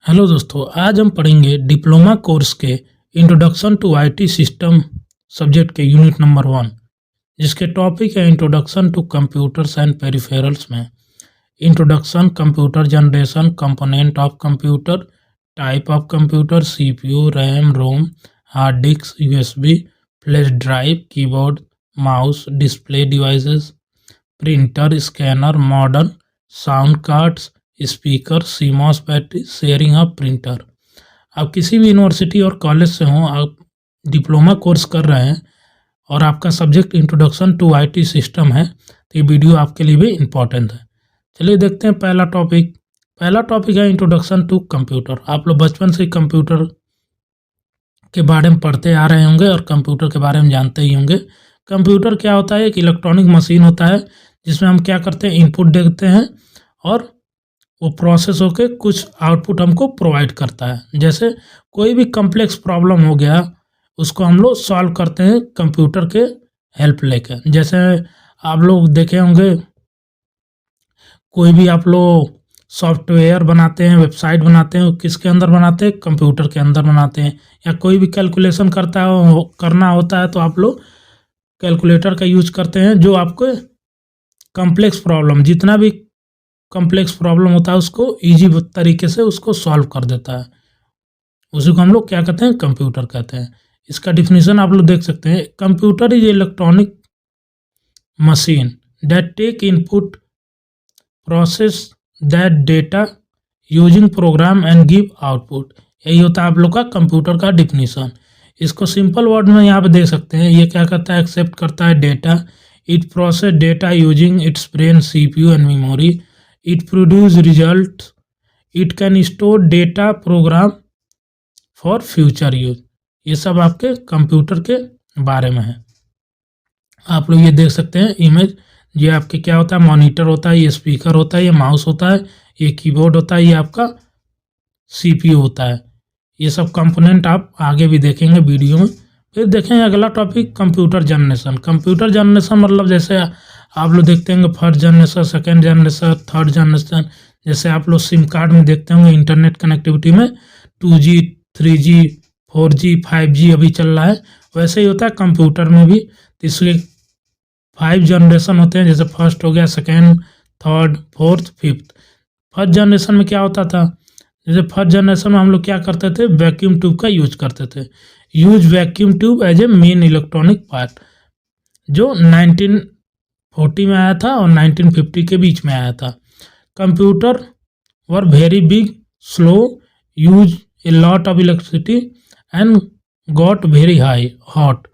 Hello दोस्तों, आज हम पढ़ेंगे डिप्लोमा कोर्स के introduction to IT system subject के यूनिट नंबर 1, जिसके टॉपिक है introduction to computers and peripherals में introduction, computer generation, component of computer, type of computer, CPU, RAM, ROM, hard disk, USB, flash drive, keyboard, mouse, display devices, printer, scanner, modem sound cards, speaker, CMOS battery, sharing of printer. आप किसी भी university और college से हों, आप diploma course कर रहे हैं और आपका subject introduction to IT system है, तो ये वीडियो आपके लिए भी इम्पॉर्टेंट है। चलिए देखते हैं पहला टॉपिक है इंट्रोडक्शन टू कंप्यूटर। आप लोग बचपन से कंप्यूटर के बारे में पढ़ते आ रहे होंगे और कंप्यूटर के बारे में जानते ही होंगे। कंप्यूटर क्या होता है? एक इलेक्ट्रॉनिक मशीन होता है जिसमें हम क्या करते हैं, इनपुट देते हैं और वो प्रोसेस होके कुछ आउटपुट हमको प्रोवाइड करता है। जैसे कोई भी कॉम्प्लेक्स प्रॉब्लम हो गया, उसको हम लोग सॉल्व करते हैं कंप्यूटर के हेल्प लेकर। जैसे आप लोग देखे होंगे, कोई भी आप लोग सॉफ्टवेयर बनाते हैं, वेबसाइट बनाते हैं, किसके अंदर बनाते हैं? कंप्यूटर के अंदर बनाते हैं। या कोई भी कैलकुलेशन करना होता है तो आप लोग कैलकुलेटर का यूज करते हैं, जो आपको कॉम्प्लेक्स प्रॉब्लम, जितना भी कॉम्प्लेक्स प्रॉब्लम होता है उसको इजी तरीके से उसको सॉल्व कर देता है। उसी को हम लोग क्या कहते हैं? कंप्यूटर कहते हैं। इसका डिफिनीशन आप लोग देख सकते हैं। Computer is electronic machine that take input, process that data using program and give output. यही होता है आप लोग का कंप्यूटर का डिफिनीशन। इसको सिंपल वर्ड में यहाँ पे देख सकते हैं। ये क्या करता है? एक्सेप्ट करता है data, it process data using its brain, CPU and memory, it produce results, it can store data program for future use। ये सब आपके कंप्यूटर के बारे में है। आप लोग ये देख सकते हैं इमेज। ये आपके क्या होता है? मॉनिटर होता है, ये स्पीकर होता है, ये माउस होता है, ये कीबोर्ड होता है, ये आपका सीपीयू होता है। ये सब कंपोनेंट आप आगे भी देखेंगे वीडियो में। फिर देखेंगे अगला topic, computer generation. Computer generation मतलब जैसे आप लोग देखते होंगे first generation, second generation, third generation. जैसे आप लोग सिम कार्ड में देखते होंगे इंटरनेट कनेक्टिविटी में 2G, 3G, 4G, 5G अभी चल रहा है। वैसे ही होता है कंप्यूटर में भी। तो इसके 5 जनरेशन होते हैं। जैसे फर्स्ट हो गया, second, third, fourth, fifth. First generation में क्या होता था? जैसे फर्स्ट जनरेशन में हम लोग क्या करते थे? वैक्यूम ट्यूब का यूज करते थे। Use vacuum tube as a main electronic part, जो 1940 में आया था और 1950 के बीच में आया था। Computer were very big, slow, use a lot of electricity and got very high hot.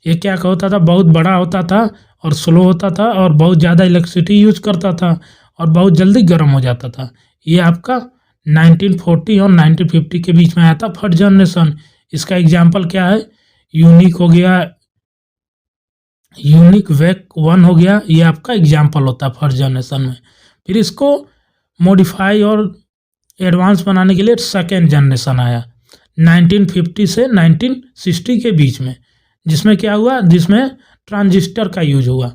ये क्या होता था? बहुत बड़ा होता था और स्लो होता था और बहुत ज़्यादा इलेक्ट्रिसिटी यूज करता था और बहुत जल्दी गर्म हो जाता था। ये आपका 1940 और 1950 के बीच में आया था फर्स्ट जनरेशन। इसका एग्जाम्पल क्या है? यूनिक हो गया, यूनिक वेक 1 हो गया। ये आपका एग्जाम्पल होता है फर्स्ट जनरेशन में। फिर इसको मॉडिफाई और एडवांस बनाने के लिए सेकेंड जनरेशन आया 1950 से 1960 के बीच में, जिसमें क्या हुआ? जिसमें ट्रांजिस्टर का यूज हुआ।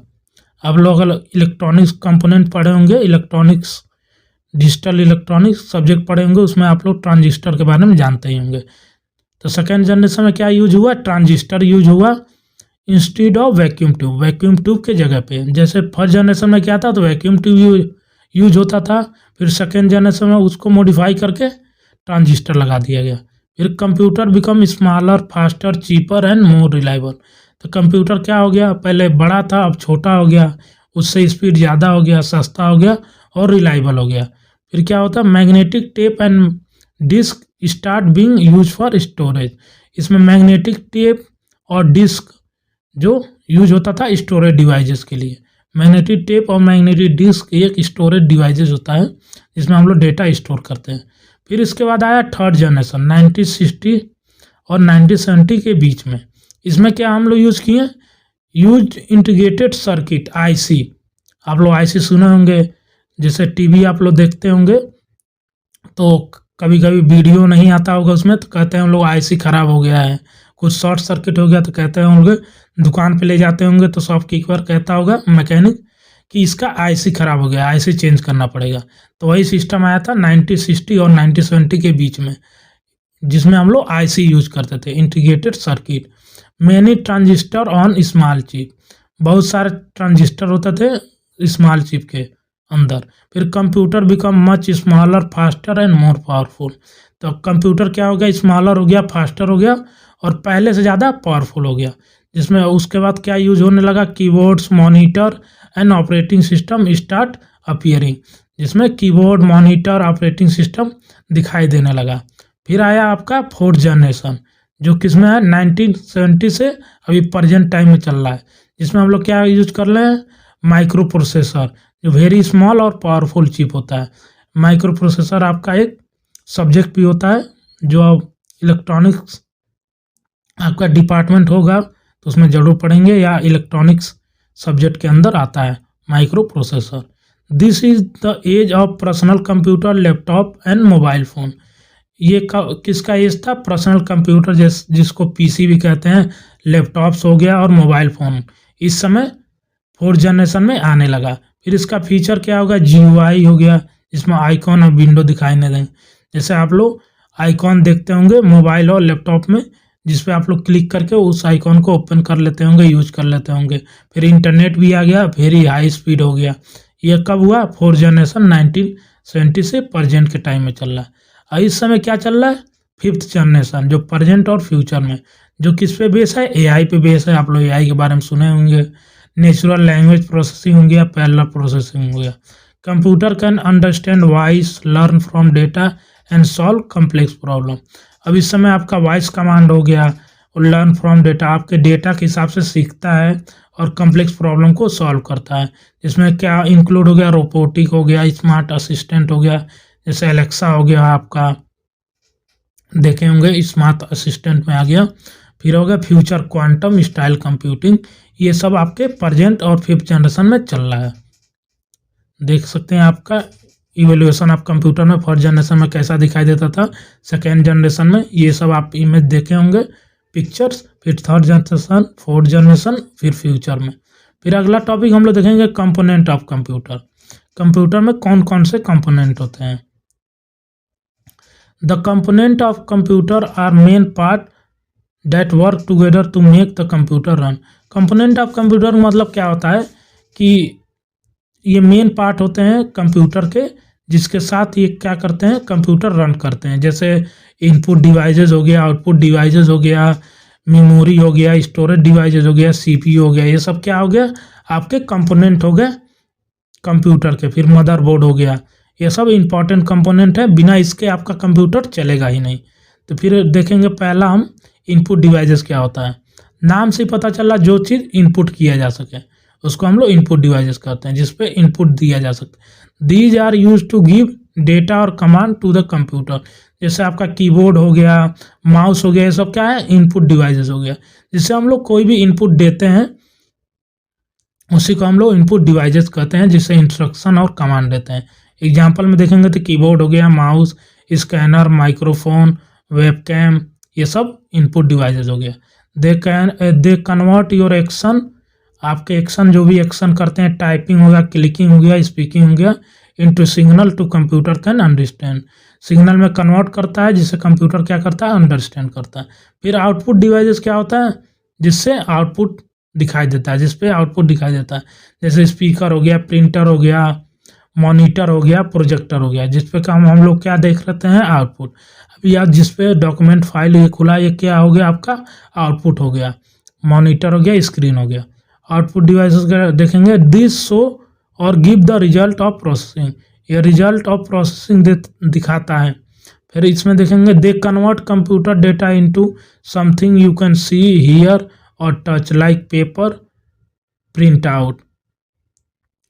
अब लोग इलेक्ट्रॉनिक्स कंपोनेंट पढ़े होंगे, इलेक्ट्रॉनिक्स, डिजिटल इलेक्ट्रॉनिक्स सब्जेक्ट पढ़े होंगे, उसमें आप लोग ट्रांजिस्टर के बारे में जानते ही होंगे। तो सेकेंड जनरेशन में क्या यूज हुआ? ट्रांजिस्टर यूज हुआ instead of vacuum tube. Vacuum tube के जगह पे, जैसे फर्स्ट जनरेशन में क्या था? तो वैक्यूम ट्यूब यूज होता था। फिर सेकेंड जनरेशन में उसको मॉडिफाई करके ट्रांजिस्टर लगा दिया गया। फिर computer become smaller, faster, cheaper and more reliable. तो कंप्यूटर क्या हो गया? पहले बड़ा था, अब छोटा हो गया, उससे स्पीड ज़्यादा हो गया, सस्ता हो गया और रिलायबल हो गया। फिर क्या होता है? Magnetic tape and disk start being use for storage. इसमें मैग्नेटिक टेप और डिस्क जो यूज होता था स्टोरेज डिवाइसेस के लिए। मैग्नेटिक टेप और मैग्नेटिक डिस्क एक स्टोरेज डिवाइसेस होता है जिसमें हम लोग डेटा स्टोर करते हैं। फिर इसके बाद आया थर्ड जनरेशन 1960 और 1970 के बीच में। इसमें क्या हम लोग यूज़ किए? Use integrated circuit, IC. आप लोग आईसी सुने होंगे। जैसे टीवी आप लोग देखते होंगे तो कभी कभी वीडियो नहीं आता होगा उसमें, तो कहते हैं हम लोग आईसी ख़राब हो गया है, कुछ शॉर्ट सर्किट हो गया, तो कहते हैं हम लोग दुकान पे ले जाते होंगे तो शॉपकीपर कहता होगा, मैकेनिक, कि इसका आईसी खराब हो गया, आईसी चेंज करना पड़ेगा। तो वही सिस्टम आया था 1960 और 1970 के बीच में, जिसमें हम लोग आईसी यूज करते थे, integrated circuit. Many transistor on small chip, बहुत सारे ट्रांजिस्टर होते थे स्मॉल चिप के अंदर। फिर computer become much smaller, faster and more powerful. तो कंप्यूटर क्या हो गया, स्मॉलर हो गया, फास्टर हो गया और पहले से ज़्यादा पावरफुल हो गया। जिसमें उसके बाद क्या यूज होने लगा, keyboards, monitor and operating system start appearing, जिसमें कीबोर्ड, मॉनिटर, ऑपरेटिंग सिस्टम दिखाई देने लगा। फिर आया आपका फोर्थ जनरेशन, जो किसमें है 1970 से अभी प्रेजेंट टाइम में चल रहा है, जिसमें हम लोग क्या यूज कर रहे हैं, माइक्रो प्रोसेसर, जो वेरी स्मॉल और पावरफुल चिप होता है। माइक्रो प्रोसेसर आपका एक सब्जेक्ट भी होता है, जो इलेक्ट्रॉनिक्स आपका डिपार्टमेंट होगा तो उसमें जरूर पढ़ेंगे, या इलेक्ट्रॉनिक्स सब्जेक्ट के अंदर आता है microprocessor. This is the age of personal computer, laptop and mobile phone. ये किसका एज था, पर्सनल कंप्यूटर, जिसको पीसी भी कहते हैं, लैपटॉप्स हो गया और मोबाइल फ़ोन इस समय फोर्थ जनरेशन में आने लगा। फिर इसका फीचर क्या होगा, जीयूआई हो गया, जिसमें आइकॉन और विंडो दिखाई नहीं देंगे। जैसे आप लोग आइकॉन देखते होंगे मोबाइल और लैपटॉप में, जिस पे आप लोग क्लिक करके उस आइकॉन को ओपन कर लेते होंगे, यूज कर लेते होंगे। फिर इंटरनेट भी आ गया, वेरी हाई स्पीड हो गया। ये कब हुआ, फोर्थ जनरेशन 1970 से प्रेजेंट के टाइम में चल रहा है। और इस समय क्या चल रहा है, फिफ्थ जनरेशन, जो प्रेजेंट और फ्यूचर में, जो किस पे बेस है, एआई पे बेस है। आप लोग एआई के बारे में सुने होंगे। नेचुरल लैंग्वेज प्रोसेसिंग हो गया, पैरेलल प्रोसेसिंग हो गया। Computer can understand voice, learn from data and solve complex problem. अब इस समय आपका वॉइस कमांड हो गया और लर्न फ्रॉम डेटा, आपके डेटा के हिसाब से सीखता है और कम्प्लेक्स प्रॉब्लम को सॉल्व करता है। इसमें क्या इंक्लूड हो गया, रोबोटिक हो गया, स्मार्ट असिस्टेंट हो गया, जैसे एलेक्सा हो गया, आपका देखे होंगे स्मार्ट असिस्टेंट में आ गया। फिर हो गया फ्यूचर क्वांटम स्टाइल कंप्यूटिंग। ये सब आपके प्रेजेंट और फिफ्थ जनरेशन में चल रहा है। देख सकते हैं आपका इवोल्यूशन ऑफ कंप्यूटर में फर्स्ट जनरेशन में कैसा दिखाई देता था, सेकेंड जनरेशन में ये सब आप इमेज देखे होंगे, पिक्चर्स। फिर थर्ड जनरेशन, फोर्थ जनरेशन, फिर फ्यूचर में। फिर अगला टॉपिक हम लोग देखेंगे कंपोनेंट ऑफ कंप्यूटर। कंप्यूटर में कौन कौन से कंपोनेंट होते हैं। The component of computer are main part that work together to make the computer run. Component of computer मतलब क्या होता है कि ये मेन पार्ट होते हैं कंप्यूटर के, जिसके साथ ये क्या करते हैं, कंप्यूटर रन करते हैं। जैसे इनपुट डिवाइसेस हो गया, आउटपुट डिवाइसेस हो गया, मेमोरी हो गया, स्टोरेज डिवाइसेस हो गया, सीपीयू हो गया, ये सब क्या हो गया, आपके कंपोनेंट हो गए कंप्यूटर के। फिर मदरबोर्ड हो गया, ये सब इंपॉर्टेंट कंपोनेंट है, बिना इसके आपका कंप्यूटर चलेगा ही नहीं। तो फिर देखेंगे पहला हम इनपुट डिवाइसेस क्या होता है। नाम से पता चला जो चीज़ इनपुट किया जा सके उसको हम लोग इनपुट डिवाइसेस कहते हैं, जिसपे इनपुट दिया जा सकता है। These are use to give data और कमांड टू द कंप्यूटर। जैसे आपका कीबोर्ड हो गया, माउस हो गया, ये सब क्या है, इनपुट डिवाइसेस हो गया, जिससे हम लोग कोई भी इनपुट देते हैं उसी को हम लोग इनपुट डिवाइसेस कहते हैं, जिससे इंस्ट्रक्शन और कमांड देते हैं। एग्जाम्पल में देखेंगे तो कीबोर्ड हो गया, माउस, स्कैनर, माइक्रोफोन, वेबकैम, ये सब इनपुट डिवाइसेस हो गया। दे कन्वर्ट योर एक्शन, आपके एक्शन जो भी एक्शन करते हैं, टाइपिंग हो गया, क्लिकिंग हो गया, स्पीकिंग हो गया, into signal to computer can understand. Signal में कन्वर्ट करता है, जिससे कंप्यूटर क्या करता है, अंडरस्टैंड करता है। फिर आउटपुट डिवाइसेस क्या होता है, जिससे आउटपुट दिखाई देता है, जिसपे आउटपुट दिखाई देता है। जैसे स्पीकर हो गया, प्रिंटर हो गया, मॉनिटर हो गया, प्रोजेक्टर हो गया, जिसपे हम लोग क्या देख लेते हैं, आउटपुट। अभी आप जिसपे डॉक्यूमेंट फाइल ये खुला, ये क्या हो गया, आपका आउटपुट हो गया। मॉनिटर हो गया, स्क्रीन हो गया। आउटपुट डिवाइसेस देखेंगे, दिस शो और give the result of processing, ये रिजल्ट ऑफ प्रोसेसिंग दिखाता है। फिर इसमें देखेंगे, they convert computer data into something you can see, hear और touch, like paper, print out.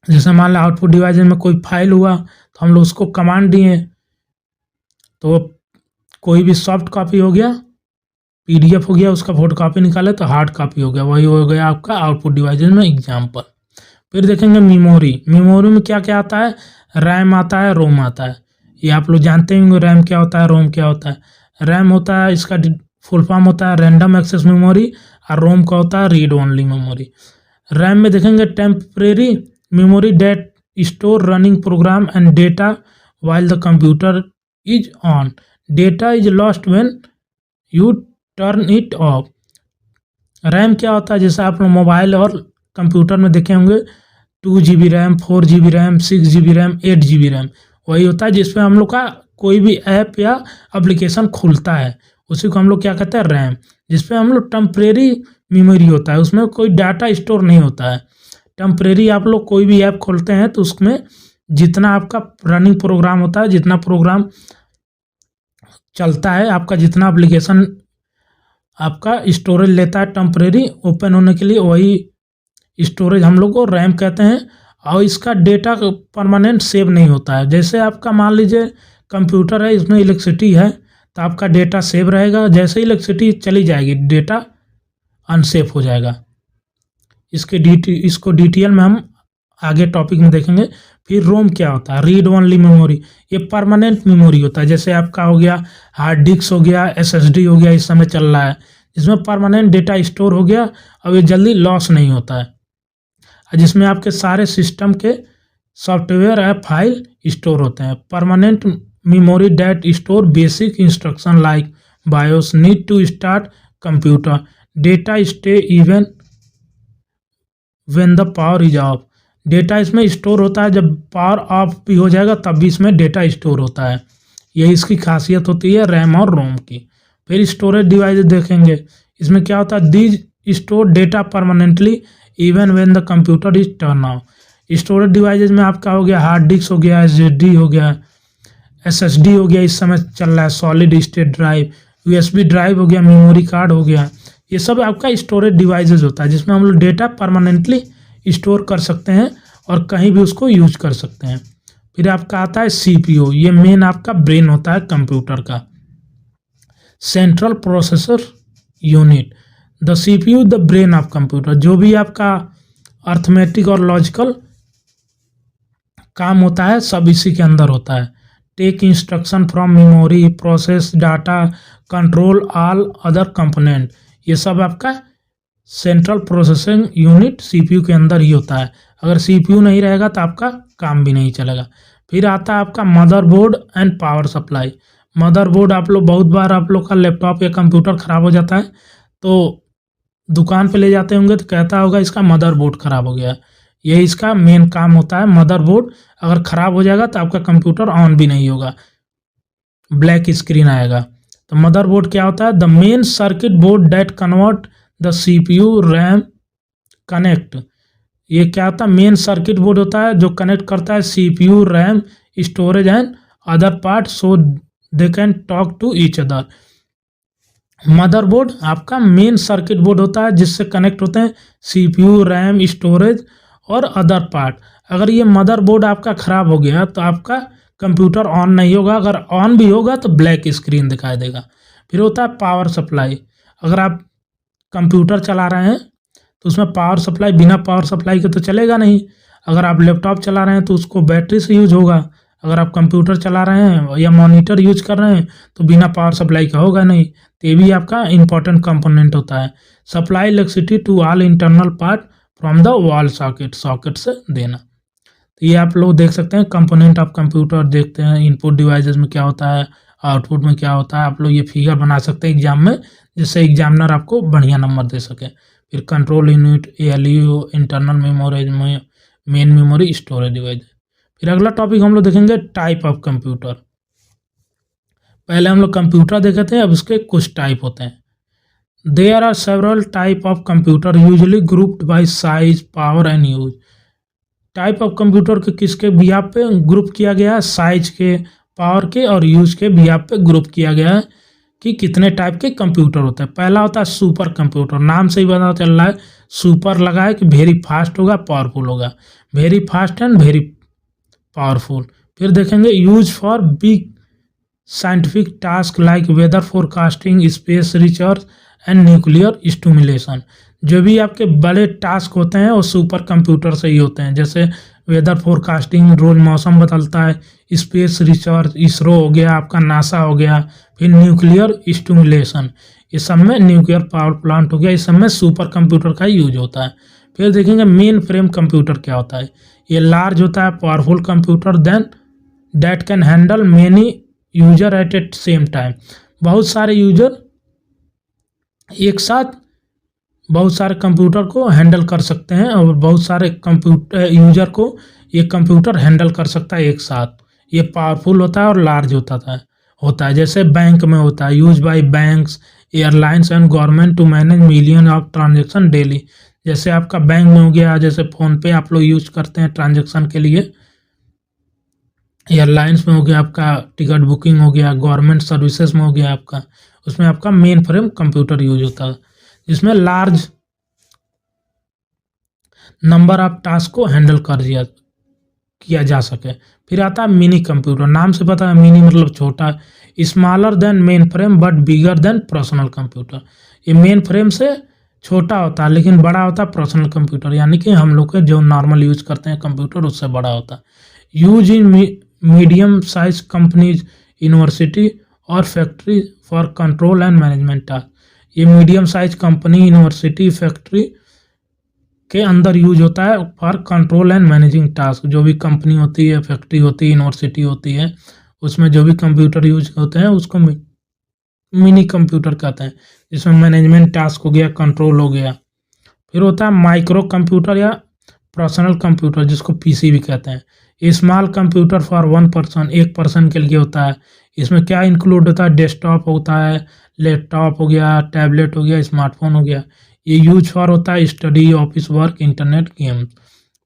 जैसे मान लो आउटपुट डिवाइस में कोई फाइल हुआ तो हम लोग उसको कमांड दिए, तो कोई भी सॉफ्ट कॉपी हो गया, पीडीएफ हो गया, उसका फोटो कॉपी निकाले तो हार्ड कॉपी हो गया, वही हो गया आपका आउटपुट डिवाइस में एग्जाम्पल। फिर देखेंगे मेमोरी। मेमोरी में क्या क्या आता है, रैम आता है, रोम आता है। ये आप लोग जानते होंगे रैम क्या होता है, रोम क्या होता है। रैम होता है, इसका फुल फॉर्म होता है रैंडम एक्सेस मेमोरी, और रोम का होता है रीड ओनली मेमोरी। रैम में देखेंगे temporary memory that store running program and data while the computer is on. Data is lost when you turn it off. RAM क्या होता है, जैसे आप लोग मोबाइल और कंप्यूटर में देखे होंगे 2 GB RAM, 4 GB RAM, 6 GB RAM, 8 GB RAM, वही होता है जिसमें हम लोग का कोई भी ऐप या एप्लीकेशन खुलता है, उसी को हम लोग क्या कहते हैं, रैम। जिसपे हम लोग टेम्परेरी मेमोरी होता है, उसमें कोई डाटा स्टोर नहीं होता है। टेम्परेरी आप लोग कोई भी ऐप खोलते हैं तो उसमें जितना आपका रनिंग प्रोग्राम होता है, जितना प्रोग्राम चलता है, आपका जितना एप्लीकेशन आपका स्टोरेज लेता है टेम्परेरी ओपन होने के लिए, वही स्टोरेज हम लोग को रैम कहते हैं। और इसका डेटा परमानेंट सेव नहीं होता है। जैसे आपका मान लीजिए कंप्यूटर है, इसमें इलेक्ट्रिसिटी है तो आपका डेटा सेव रहेगा, जैसे ही इलेक्ट्रिसिटी चली जाएगी डेटा अनसेव हो जाएगा। इसको डिटेल में हम आगे टॉपिक में देखेंगे। फिर रोम क्या होता है, रीड ओनली मेमोरी, ये परमानेंट मेमोरी होता है। जैसे आपका हो गया हार्ड डिस्क हो गया, SSD हो गया, इस समय चल रहा है, जिसमें परमानेंट डेटा स्टोर हो गया और ये जल्दी लॉस नहीं होता है, जिसमें आपके सारे सिस्टम के सॉफ्टवेयर या फाइल स्टोर होते हैं। Permanent memory that store basic instruction like BIOS need to start computer, data stay even when the power is off. Data इसमें स्टोर होता है, जब पावर ऑफ भी हो जाएगा तब भी इसमें डेटा स्टोर होता है। यही इसकी खासियत होती है रैम और रोम की। फिर स्टोरेज डिवाइस देखेंगे, इसमें क्या होता है, these store data permanently even when the computer is turn off. Storage devices में आपका हो गया हार्ड डिस्क हो गया, SSD हो गया, SSD हो गया, इस समय चल रहा है solid state drive, USB drive हो गया, मेमोरी कार्ड हो गया, ये सब आपका स्टोरेज डिवाइसेज होता है, जिसमें हम लोग डेटा परमानेंटली स्टोर कर सकते हैं और कहीं भी उसको यूज कर सकते हैं। फिर आपका आता है CPU, ये मेन आपका ब्रेन होता है कंप्यूटर का, central processor unit. The CPU the brain of computer, जो भी आपका अर्थमेटिक और लॉजिकल काम होता है सब इसी के अंदर होता है। Take instruction from memory, process data, control all other component, ये सब आपका सेंट्रल प्रोसेसिंग यूनिट CPU के अंदर ही होता है। अगर CPU नहीं रहेगा तो आपका काम भी नहीं चलेगा। फिर आता है आपका motherboard and power supply. Motherboard आप लोग बहुत बार आप लोग का लैपटॉप या कंप्यूटर ख़राब हो जाता है तो दुकान पे ले जाते होंगे तो कहता होगा इसका मदरबोर्ड ख़राब हो गया। ये इसका मेन काम होता है। मदरबोर्ड अगर ख़राब हो जाएगा तो आपका कंप्यूटर ऑन भी नहीं होगा, ब्लैक स्क्रीन आएगा। तो मदरबोर्ड क्या होता है, the main circuit board that convert the CPU RAM connect. ये क्या होता है, मेन सर्किट बोर्ड होता है जो कनेक्ट करता है CPU RAM storage and other part so they can talk to each other. Motherboard आपका मेन सर्किट बोर्ड होता है जिससे कनेक्ट होते हैं CPU रैम स्टोरेज और अदर पार्ट। अगर ये मदरबोर्ड आपका ख़राब हो गया तो आपका कंप्यूटर ऑन नहीं होगा, अगर ऑन भी होगा तो ब्लैक स्क्रीन दिखाई देगा। फिर होता है पावर सप्लाई। अगर आप कंप्यूटर चला रहे हैं तो उसमें पावर सप्लाई, बिना पावर सप्लाई के तो चलेगा नहीं। अगर आप लैपटॉप चला रहे हैं तो उसको बैटरी से यूज होगा। अगर आप कंप्यूटर चला रहे हैं या मॉनिटर यूज कर रहे हैं तो बिना पावर सप्लाई का होगा नहीं। तो ये भी आपका इंपॉर्टेंट कंपोनेंट होता है। Supply electricity to all internal part from the wall socket, socket से देना। तो ये आप लोग देख सकते हैं कंपोनेंट ऑफ कंप्यूटर, देखते हैं इनपुट डिवाइसेस में क्या होता है, आउटपुट में क्या होता है। आप लोग ये फिगर बना सकते हैं एग्जाम में, जिससे एग्जामिनर आपको बढ़िया नंबर दे सके। फिर control unit, ALU, internal memory, main memory, storage device. फिर अगला टॉपिक हम लोग देखेंगे टाइप ऑफ कंप्यूटर। पहले हम लोग कंप्यूटर देखे थे, अब इसके कुछ टाइप होते हैं। There are several type of computer usually grouped by size, power and use. Type of computer के किसके बिहाफ पे ग्रुप किया गया है, साइज के, पावर के और यूज के बिहाफ पे ग्रुप किया गया है कि कितने टाइप के कंप्यूटर होते हैं। पहला होता है सुपर कंप्यूटर, नाम से ही पता चल रहा है सुपर लगा है कि वेरी फास्ट होगा, पावरफुल होगा, very fast and very powerful. फिर देखेंगे use for big scientific task like weather forecasting, space research and nuclear stimulation. जो भी आपके बड़े टास्क होते हैं वो सुपर कंप्यूटर से ही होते हैं। जैसे वेदर फोरकास्टिंग, रोज मौसम बदलता है, स्पेस रिसर्च, इसरो हो गया, आपका नासा हो गया, फिर न्यूक्लियर स्टिमुलेशन, इस सब में न्यूक्लियर पावर प्लांट हो गया, इस सब में सुपर कंप्यूटर का यूज होता है। फिर देखेंगे मेन फ्रेम कंप्यूटर क्या होता है। ये लार्ज होता है powerful computer then that can handle many user at same time. बहुत सारे यूजर एक साथ बहुत सारे कंप्यूटर को हैंडल कर सकते हैं और बहुत सारे कंप्यूटर यूजर को ये कंप्यूटर हैंडल कर सकता है एक साथ। ये पावरफुल होता है और लार्ज होता है जैसे बैंक में होता है, use by banks, airlines and government to manage million of transaction daily. जैसे आपका बैंक में हो गया, जैसे फ़ोन पे आप लोग यूज करते हैं ट्रांजेक्शन के लिए, एयरलाइंस में हो गया आपका टिकट बुकिंग हो गया, गवर्नमेंट सर्विसेज में हो गया आपका, उसमें आपका मेन फ्रेम कंप्यूटर यूज होता है जिसमें लार्ज नंबर ऑफ टास्क को हैंडल किया जा सके। फिर आता है मिनी कंप्यूटर। नाम से पता है मिनी मतलब छोटा, smaller than main frame but bigger than personal computer. ये मेन फ्रेम से छोटा होता है लेकिन बड़ा होता है पर्सनल कंप्यूटर, यानी कि हम लोग के जो नॉर्मल यूज करते हैं कंप्यूटर उससे बड़ा होता है। Use in medium size companies, university और factory for control and management task. ये medium size company, university, factory के अंदर यूज होता है for control and managing task. जो भी कंपनी होती है, फैक्ट्री होती है, यूनिवर्सिटी होती है, उसमें जो भी कंप्यूटर यूज होते हैं उसको मिनी कंप्यूटर कहते हैं, जिसमें मैनेजमेंट टास्क हो गया, कंट्रोल हो गया। फिर होता है माइक्रो कंप्यूटर या पर्सनल कंप्यूटर जिसको पीसी भी कहते हैं। Small computer for one person, एक पर्सन के लिए होता है। इसमें क्या इंक्लूड होता है, डेस्कटॉप होता है, लैपटॉप हो गया, टैबलेट हो गया, स्मार्टफोन हो गया। ये यूज फॉर होता है study, office work, internet, game.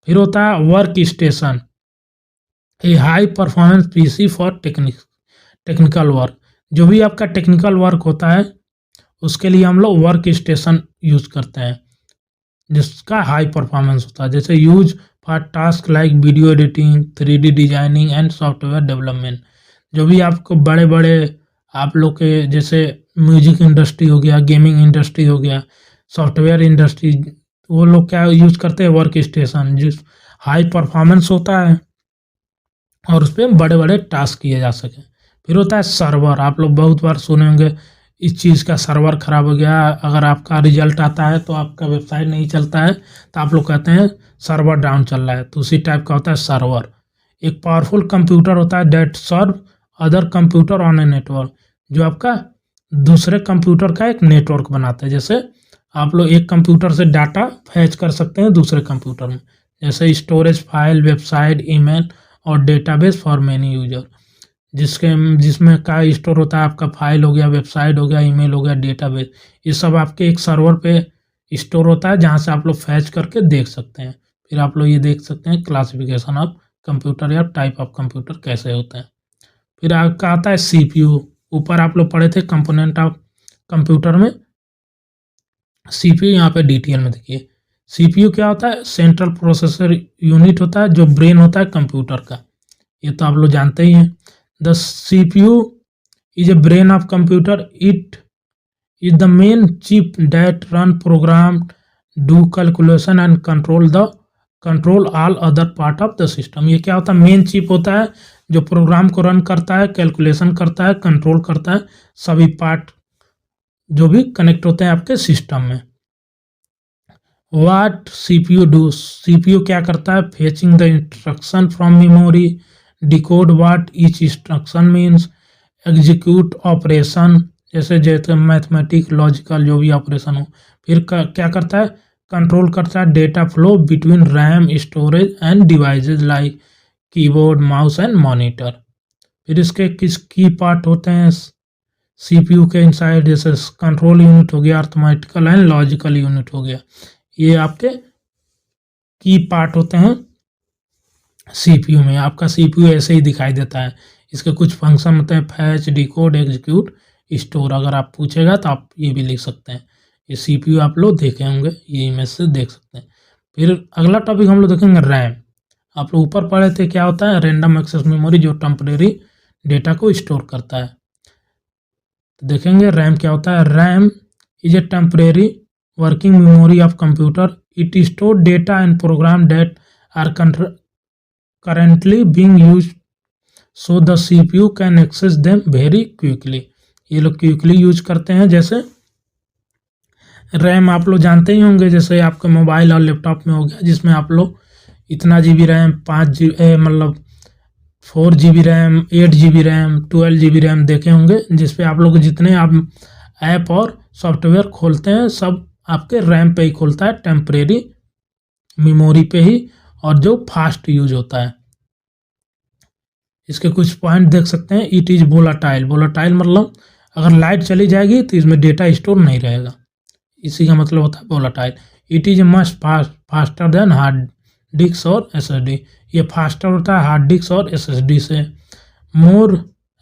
फिर होता है work station, A high performance PC for technical work. जो भी आपका टेक्निकल वर्क होता है उसके लिए हम लोग वर्क स्टेशन यूज करते हैं जिसका हाई परफॉर्मेंस होता है। जैसे use for task like video editing, 3D designing and software development. जो भी आपको बड़े बड़े आप लोग के जैसे म्यूजिक इंडस्ट्री हो गया, गेमिंग इंडस्ट्री हो गया, सॉफ्टवेयर इंडस्ट्री, वो लोग क्या यूज करते हैं, वर्क स्टेशन, जिस हाई परफॉर्मेंस होता है और उस पर बड़े बड़े टास्क किए जा सके। फिर होता है सर्वर। आप लोग बहुत बार सुने होंगे इस चीज़ का सर्वर ख़राब हो गया, अगर आपका रिजल्ट आता है तो आपका वेबसाइट नहीं चलता है तो आप लोग कहते हैं सर्वर डाउन चल रहा है, तो उसी टाइप का होता है सर्वर। एक पावरफुल कंप्यूटर होता है that serve other computer on a network, जो आपका दूसरे कंप्यूटर का एक नेटवर्क बनाता है। जैसे आप लोग एक कंप्यूटर से डाटा फैच कर सकते हैं दूसरे कंप्यूटर में, जैसे स्टोरेज फाइल, वेबसाइट, ईमेल और डेटाबेस फॉर मेनी यूजर। जिसमें का स्टोर होता है आपका फाइल हो गया, वेबसाइट हो गया, ईमेल हो गया, डेटाबेस, ये सब आपके एक सर्वर पे स्टोर होता है जहाँ से आप लोग फैच करके देख सकते हैं। फिर आप लोग ये देख सकते हैं क्लासिफिकेशन ऑफ कंप्यूटर या टाइप ऑफ कंप्यूटर कैसे होते हैं। फिर आपका आता है CPU। ऊपर आप लोग पढ़े थे कंपोनेंट ऑफ कंप्यूटर में, CPU यहाँ पे डिटेल में देखिए। CPU क्या होता है, सेंट्रल प्रोसेसर यूनिट होता है जो ब्रेन होता है कंप्यूटर का, ये तो आप लोग जानते ही हैं। The CPU is a brain of computer. It is the main chip that run program, do calculation and control all other part of the system। ये क्या होता है, मेन चिप होता है जो प्रोग्राम को रन करता है, कैलकुलेशन करता है, कंट्रोल करता है सभी पार्ट जो भी कनेक्ट होते हैं आपके सिस्टम में। What CPU do? CPU क्या करता है, fetching the instruction from memory, decode what each instruction means, execute operation जैसे मैथमेटिक, लॉजिकल जो भी ऑपरेशन हो। फिर क्या करता है, कंट्रोल करता है data flow between RAM, storage end devices like keyboard, mouse and monitor. फिर इसके किस की पार्ट होते हैं CPU के इनसाइड, जैसे कंट्रोल यूनिट हो गया, अर्थमेटिकल एंड लॉजिकल यूनिट हो गया, ये आपके की पार्ट होते हैं CPU में। आपका CPU ऐसे ही दिखाई देता है। इसके कुछ फंक्शन होते हैं, फैच, डिकोड, एग्जीक्यूट, स्टोर। अगर आप पूछेगा तो आप ये भी लिख सकते हैं। ये CPU आप लोग देखे होंगे, ये इमेज से देख सकते हैं। फिर अगला टॉपिक हम लोग देखेंगे रैम। आप लोग ऊपर पढ़े थे क्या होता है, रैंडम एक्सेस मेमोरी जो टेम्परेरी डेटा को स्टोर करता है। तो देखेंगे रैम क्या होता है। RAM is a temporary working memory of computer. It store data and program that are currently being used so the CPU can access them very quickly। ये लोग क्विकली यूज करते हैं। जैसे रैम आप लोग जानते ही होंगे, जैसे आपके मोबाइल और लैपटॉप में हो गया, जिसमें आप लोग इतना GB रैम, 5 GB मतलब 4 GB RAM, 8 GB RAM, 12 GB RAM देखे होंगे, जिसपे आप लोग जितने आप ऐप और सॉफ्टवेयर खोलते हैं सब आपके रैम पे ही खोलता है, टेम्परेरी मेमोरी पे ही, और जो फास्ट यूज होता है। इसके कुछ पॉइंट देख सकते हैं। It is volatile. वोलाटाइल मतलब अगर लाइट चली जाएगी तो इसमें डेटा स्टोर नहीं रहेगा, इसी का मतलब होता है volatile. It is much faster than hard disk और SSD। ये फास्टर होता है हार्ड डिस्क और SSD से। More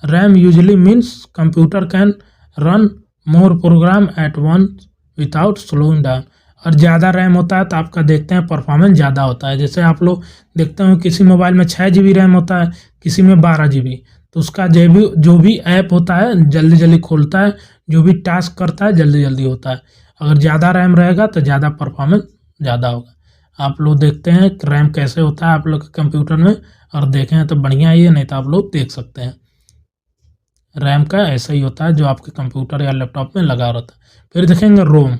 RAM usually means computer can run more program at once without slowing down. और ज़्यादा रैम होता है तो आपका देखते हैं परफॉर्मेंस ज़्यादा होता है। जैसे आप लोग देखते हो किसी मोबाइल में 6 GB रैम होता है, किसी में 12 GB, तो उसका जो भी ऐप होता है जल्दी जल्दी खोलता है, जो भी टास्क करता है जल्दी जल्दी होता है। अगर ज़्यादा रैम रहेगा तो ज़्यादा परफॉर्मेंस ज़्यादा होगा। आप लोग देखते हैं रैम कैसे होता है आप लोग के कंप्यूटर में, और देखें तो बढ़िया ही है, नहीं तो आप लोग देख सकते हैं रैम का ऐसा ही होता है जो आपके कंप्यूटर या लैपटॉप में लगा रहता है। फिर देखेंगे रोम।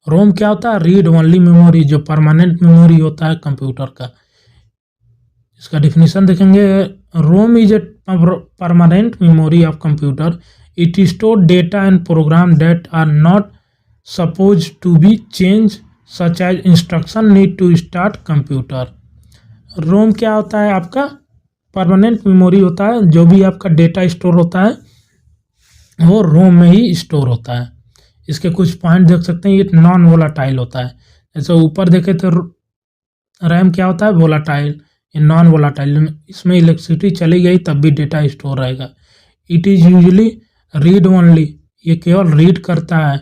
रोम क्या होता है? रीड ओनली मेमोरी, जो परमानेंट मेमोरी होता है कंप्यूटर का। इसका डिफिनीशन देखेंगे। ROM is a permanent memory of computer. It store data and program that are not suppose to be change such as instruction need to start computer. ROM क्या होता है? आपका permanent memory होता है, जो भी आपका डेटा स्टोर होता है वो रोम में ही स्टोर होता है। इसके कुछ पॉइंट देख सकते हैं। ये नॉन वोलाटाइल होता है। जैसे ऊपर देखे तो रैम क्या होता है? वोलाटाइल। ये नॉन वोलाटाइल, इसमें इलेक्ट्रिसिटी चली गई तब भी डेटा स्टोर रहेगा। It is usually read only, ये केवल रीड करता है।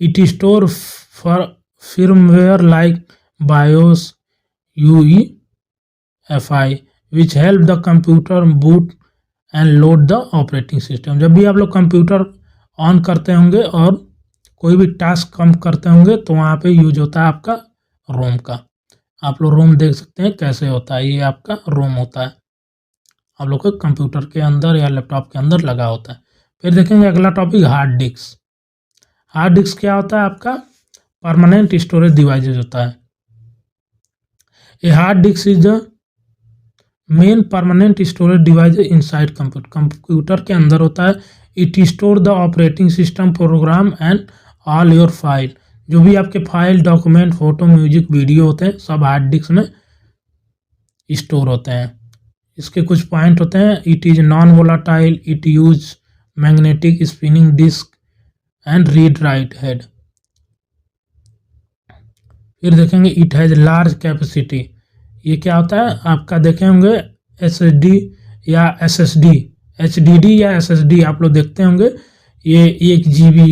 It store for firmware like BIOS, UEFI which help the computer boot and load the operating system। जब भी आप लोग कंप्यूटर ऑन करते होंगे और कोई भी टास्क कम करते होंगे तो वहाँ पे यूज होता है आपका रोम का। आप लोग रोम देख सकते हैं कैसे होता है। ये आपका रोम होता है, आप लोग के कंप्यूटर के अंदर या लैपटॉप के अंदर लगा होता है। फिर देखेंगे अगला topic, hard disk. Hard disk क्या होता है? आपका परमानेंट स्टोरेज डिवाइसेज होता है। A hard disk is the main permanent storage device inside computer. Computer के अंदर होता है। It store the operating system, program and all your file. जो भी आपके file, document, photo, music, video होते हैं सब हार्ड डिस्क में स्टोर होते हैं। इसके कुछ पॉइंट होते हैं। It is non volatile, it use magnetic spinning disk and read write head. फिर देखेंगे इट हैज लार्ज कैपेसिटी। ये क्या होता है? आपका देखे होंगे SSD या SSD, HDD या SSD आप लोग देखते होंगे। ये 1 GB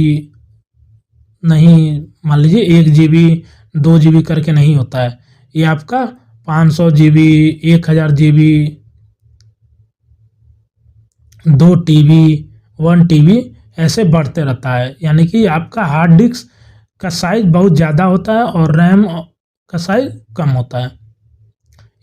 नहीं, मान लीजिए 1 GB 2 GB करके नहीं होता है। ये आपका 500 GB, 1000 GB, 2 TB, 1 TB ऐसे बढ़ते रहता है। यानी कि आपका हार्ड डिस्क का साइज बहुत ज़्यादा होता है और रैम का साइज कम होता है।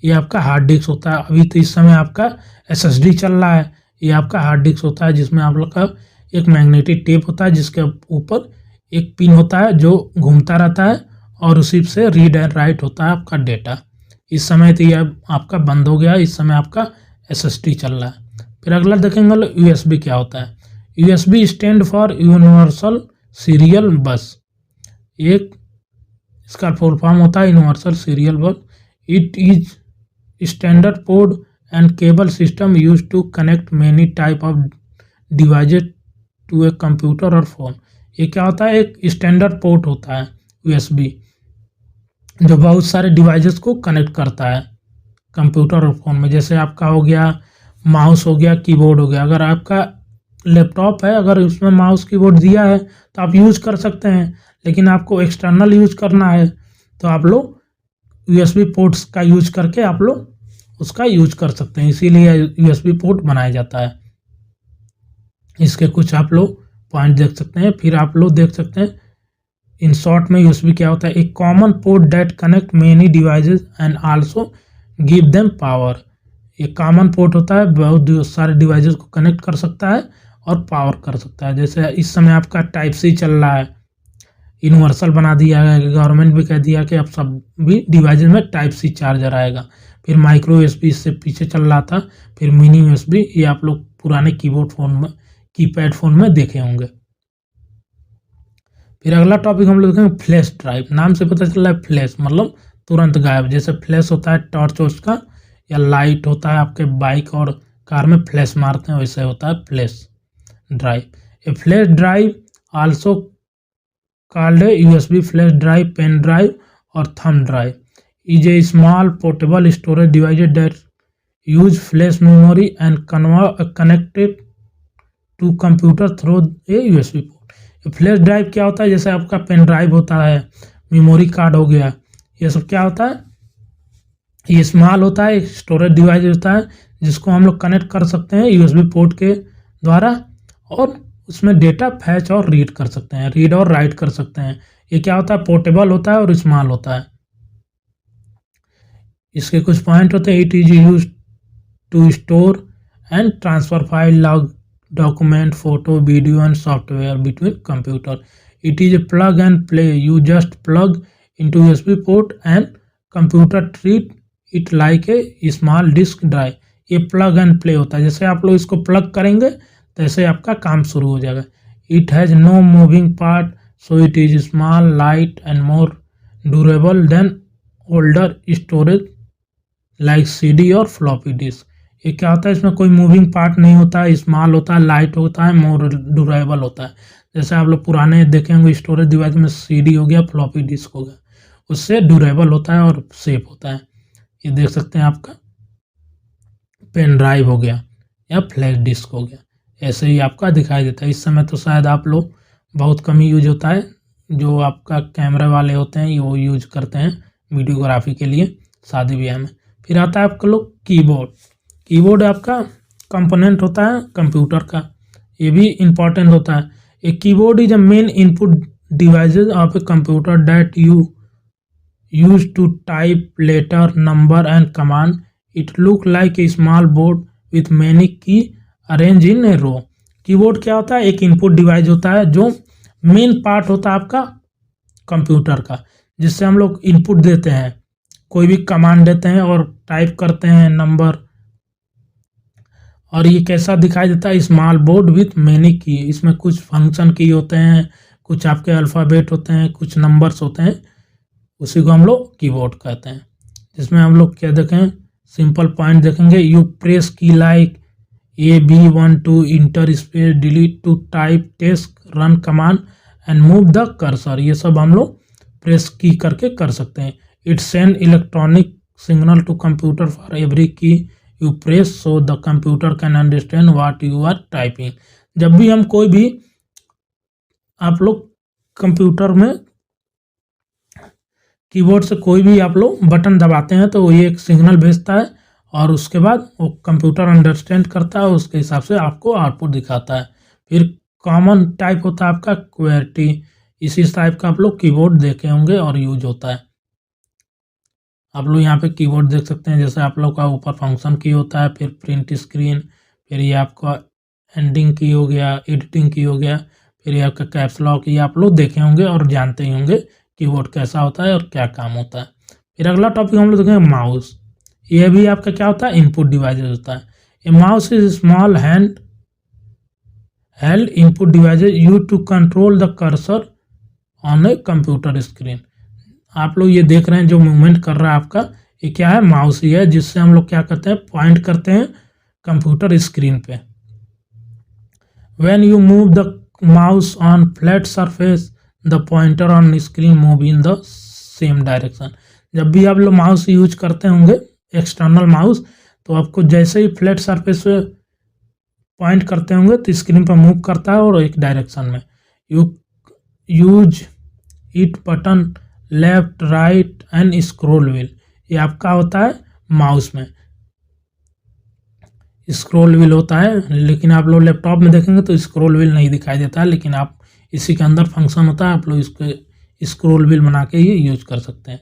ये आपका हार्ड डिस्क होता है। अभी तो इस समय आपका SSD चल रहा है। ये आपका हार्ड डिस्क होता है जिसमें आप लोग का एक मैग्नेटिक टेप होता है जिसके ऊपर एक पिन होता है जो घूमता रहता है और उसी से रीड एंड राइट होता है आपका डेटा। इस समय तो ये आपका बंद हो गया, इस समय आपका SSD चल रहा है। फिर अगला देखेंगे USB क्या होता है। USB stand for universal serial bus. एक इसका फुल फॉर्म होता है universal serial bus. It is standard port and cable system use to connect many type of devices to a computer और फोन। ये क्या होता है? एक स्टैंडर्ड पोर्ट होता है USB जो बहुत सारे डिवाइसेस को कनेक्ट करता है कंप्यूटर और फोन में। जैसे आपका हो गया माउस, हो गया कीबोर्ड, हो गया। अगर आपका लैपटॉप है, अगर उसमें माउस कीबोर्ड दिया है तो आप यूज कर सकते हैं, लेकिन आपको एक्सटर्नल यूज करना है तो आप लोग USB पोर्ट्स का यूज करके आप लोग उसका यूज कर सकते हैं। इसीलिए USB पोर्ट बनाया जाता है। इसके कुछ आप लोग पॉइंट देख सकते हैं। फिर आप लोग देख सकते हैं इन शॉर्ट में USB क्या होता है। एक common port that connect many devices and also give them power. ये कॉमन पोर्ट होता है, बहुत सारे डिवाइसेस को कनेक्ट कर सकता है और पावर कर सकता है। जैसे इस समय आपका Type-C चल रहा है, यूनिवर्सल बना दिया है, गवर्नमेंट भी कह दिया कि अब सब भी डिवाइसेज में टाइप सी चार्जर आएगा। फिर माइक्रो यूएसबी इससे पीछे चल रहा था, फिर मिनी यूएसबी, ये आप लोग पुराने कीबोर्ड फोन में, कीपैड फोन में देखे होंगे। फिर अगला टॉपिक हम लोग देखेंगे फ्लैश ड्राइव। नाम से पता चल रहा है फ्लैश मतलब तुरंत गायब, जैसे फ्लैश होता है टॉर्च वॉर्च का, या लाइट होता है आपके बाइक और कार में फ्लैश मारते हैं, वैसे होता है flash drive. A flash drive also called USB flash drive, pen drive और thumb drive is a small portable storage device that use flash memory and connected to computer through a USB port। Flash drive क्या होता है, जैसे आपका pen drive होता है, memory card हो गया, ये सब क्या होता है, ये स्मॉल होता है, एक स्टोरेज डिवाइस होता है जिसको हम लोग कनेक्ट कर सकते हैं यूएसबी पोर्ट के द्वारा, और उसमें डेटा फैच और रीड कर सकते हैं, रीड और राइट कर सकते हैं। ये क्या होता है, पोर्टेबल होता है और स्मॉल होता है। इसके कुछ पॉइंट होते हैं, it is use to store and transfer file, log, document, photo, video and software between computer. It is a plug and play, you just plug into USB port and computer treat it like a small disk drive. ये plug and play होता है, जैसे आप लोग इसको plug करेंगे तैसे आपका काम शुरू हो जाएगा। It has no moving part, so it is small, light and more durable than older storage like CD और फ्लॉपी डिस्क। ये क्या होता है, इसमें कोई मूविंग पार्ट नहीं होता है, स्मॉल होता है, लाइट होता है, मोर ड्यूरेबल होता है। जैसे आप लोग पुराने देखे होंगे स्टोरेज डिवाइस में सीडी हो गया, फ्लॉपी डिस्क हो गया, उससे ड्यूरेबल होता है और सेफ होता है। ये देख सकते हैं आपका पेन ड्राइव हो गया या फ्लैश डिस्क हो गया, ऐसे ही आपका दिखाई देता है। इस समय तो शायद आप लोग बहुत कम ही यूज होता है, जो आपका कैमरा वाले होते हैं वो यूज करते हैं वीडियोग्राफी के लिए शादी ब्याह में। फिर आता है आपका लोग कीबोर्ड। कीबोर्ड आपका कंपोनेंट होता है कंप्यूटर का, ये भी इम्पॉर्टेंट होता है। A keyboard is a main input devices of a computer that you use to type letter, number and command. It look like a small board with many key arrange in a row. Keyboard क्या होता है, एक input device होता है जो main part होता है आपका कंप्यूटर का, जिससे हम लोग इनपुट देते हैं, कोई भी कमांड देते हैं और टाइप करते हैं नंबर। और ये कैसा दिखाई देता है, स्मॉल बोर्ड विथ मैनी की। इसमें कुछ फंक्शन की होते हैं, कुछ आपके अल्फ़ाबेट होते हैं, कुछ नंबर्स होते हैं, उसी को हम लोग कीबोर्ड कहते हैं। जिसमें हम लोग क्या देखें, सिंपल पॉइंट देखेंगे, you press key like A-B-1 to enter space, delete to type text, run command and move the cursor. ये सब हम लोग प्रेस की करके कर सकते हैं। It send electronic signal to computer for every key you press, so the computer can understand what you are typing. जब भी हम कोई भी आप लोग कंप्यूटर में कीबोर्ड से कोई भी आप लोग बटन दबाते हैं तो ये एक सिग्नल भेजता है और उसके बाद वो कंप्यूटर अंडरस्टैंड करता है, उसके हिसाब से आपको आउटपुट दिखाता है। फिर कॉमन टाइप होता है आपका क्वेर्टी, इसी टाइप का आप लोग कीबोर्ड देखे होंगे और यूज होता है। आप लोग यहाँ पे कीबोर्ड देख सकते हैं, जैसे आप लोग का ऊपर फंक्शन की होता है, फिर प्रिंट स्क्रीन, फिर ये आपका एंडिंग की हो गया, एडिटिंग की हो गया, फिर ये आपका कैप्स लॉक, ये आप लोग देखे होंगे और जानते ही होंगे कीबोर्ड कैसा होता है और क्या काम होता है। फिर अगला टॉपिक हम लोग देखेंगे माउस। ये भी आपका क्या होता है, इनपुट डिवाइस होता है। A mouse is small hand held input device use to control the cursor on a computer screen. आप लोग ये देख रहे हैं जो मूवमेंट कर रहा है आपका, ये क्या है, माउस ही है, जिससे हम लोग क्या करते हैं, पॉइंट करते हैं कंप्यूटर स्क्रीन पे। When you move the mouse on flat surface, the pointer on screen move in the same direction. जब भी आप लोग माउस यूज करते होंगे एक्सटर्नल माउस, तो आपको जैसे ही फ्लैट सरफेस पे पॉइंट करते होंगे तो स्क्रीन पर मूव करता है और एक डायरेक्शन में। You use it button left, right and scroll wheel, ये आपका होता है माउस में स्क्रॉल व्हील होता है। लेकिन आप लोग लैपटॉप में देखेंगे तो स्क्रॉल व्हील नहीं दिखाई देता है, लेकिन आप इसी के अंदर फंक्शन होता है, आप लोग इसको स्क्रॉल व्हील बना के ही यूज कर सकते हैं।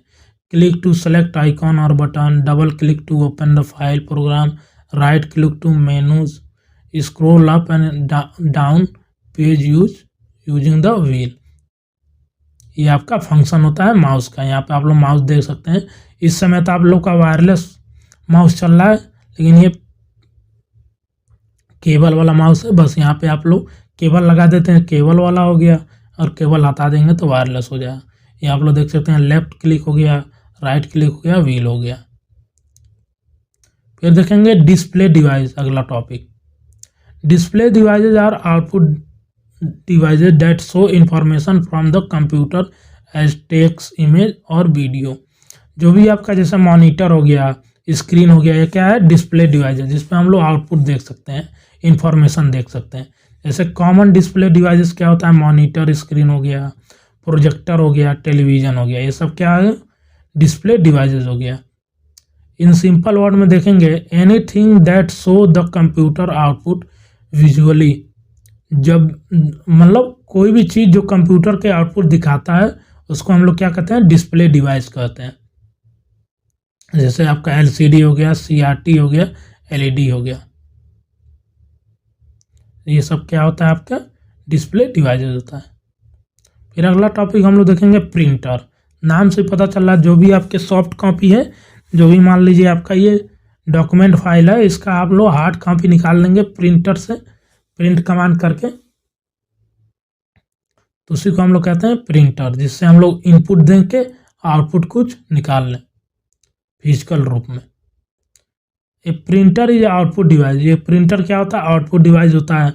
क्लिक टू सेलेक्ट आइकॉन और button, double click to open the file program, right click to menus, scroll up and down page using the wheel. ये आपका फंक्शन होता है माउस का। यहाँ पे आप लोग माउस देख सकते हैं। इस समय तो आप लोग का वायरलेस माउस चल रहा है, लेकिन ये केबल वाला माउस है। बस यहाँ पे आप लोग केबल लगा देते हैं, केबल वाला हो गया, और केबल हटा देंगे तो वायरलेस हो जाएगा। ये आप लोग देख सकते हैं, लेफ्ट क्लिक हो गया, राइट क्लिक हो गया, व्हील हो गया। फिर देखेंगे डिस्प्ले डिवाइस, अगला topic. Display devices are output devices that show information from the computer as text, image और वीडियो। जो भी आपका जैसे मॉनिटर हो गया, स्क्रीन हो गया, ये क्या है? डिस्प्ले डिवाइस है, जिसपे हम लोग आउटपुट देख सकते हैं, इंफॉर्मेशन देख सकते हैं। जैसे कॉमन डिस्प्ले डिवाइसेस क्या होता है? मॉनिटर, स्क्रीन हो गया, प्रोजेक्टर हो गया, टेलीविजन हो गया, ये सब क्या है? डिस्प्ले डिवाइसेस हो गया। इन सिंपल वर्ड में देखेंगे, anything that show the computer output visually. जब मतलब कोई भी चीज़ जो कंप्यूटर के आउटपुट दिखाता है, उसको हम लोग क्या कहते हैं? डिस्प्ले डिवाइस कहते हैं। जैसे आपका एलसीडी हो गया, सीआरटी हो गया, एलईडी हो गया, ये सब क्या होता है? आपका डिस्प्ले डिवाइसेस होता है। फिर अगला टॉपिक हम लोग देखेंगे प्रिंटर। नाम से पता चल रहा है, जो भी आपके सॉफ्ट कॉपी है, जो भी मान लीजिए आपका ये डॉक्यूमेंट फाइल है, इसका आप लोग हार्ड कॉपी निकाल लेंगे प्रिंटर से, प्रिंट कमांड करके, तो उसी को हम लोग कहते हैं प्रिंटर, जिससे हम लोग इनपुट दें के आउटपुट कुछ निकाल लें फिजिकल रूप में। ये प्रिंटर इज आउटपुट डिवाइस। ये प्रिंटर क्या होता है? आउटपुट डिवाइस होता है।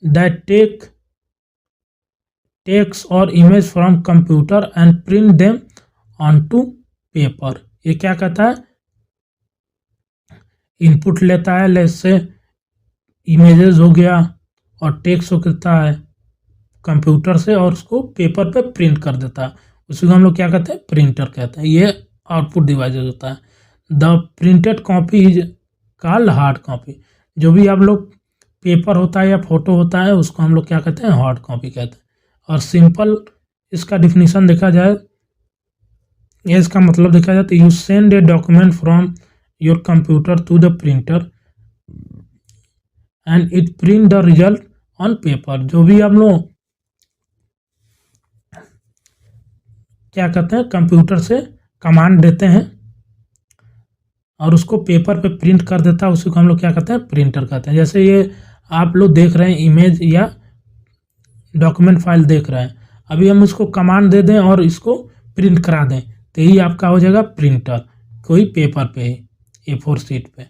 दैट टेक्स्ट और image from computer and print them on to paper. ये क्या कहता है? इनपुट लेता है, जैसे इमेजेस हो गया और टेक्स्ट हो करता है कंप्यूटर से, और उसको पेपर पे प्रिंट कर देता है। उसी को हम लोग क्या कहते हैं? प्रिंटर कहते हैं। ये आउटपुट डिवाइस होता है। The printed copy is called hard copy. जो भी आप लोग पेपर होता है या फोटो होता है, उसको हम लोग क्या कहते हैं? हार्ड कॉपी कहते हैं। और सिंपल इसका डिफिनीशन देखा जाए, ये इसका मतलब देखा जाए तो you send a document from your computer to the printer and it print the result on paper. जो भी हम लोग क्या कहते हैं? कंप्यूटर से कमांड देते हैं और उसको पेपर पे प्रिंट कर देता है, उसी को हम लोग क्या कहते हैं? प्रिंटर कहते हैं। जैसे ये आप लोग देख रहे हैं इमेज या डॉक्यूमेंट फाइल देख रहे हैं, अभी हम इसको कमांड दे दें और इसको प्रिंट करा दें, तो यही आपका हो जाएगा प्रिंटर, कोई पेपर पे A4 शीट पे।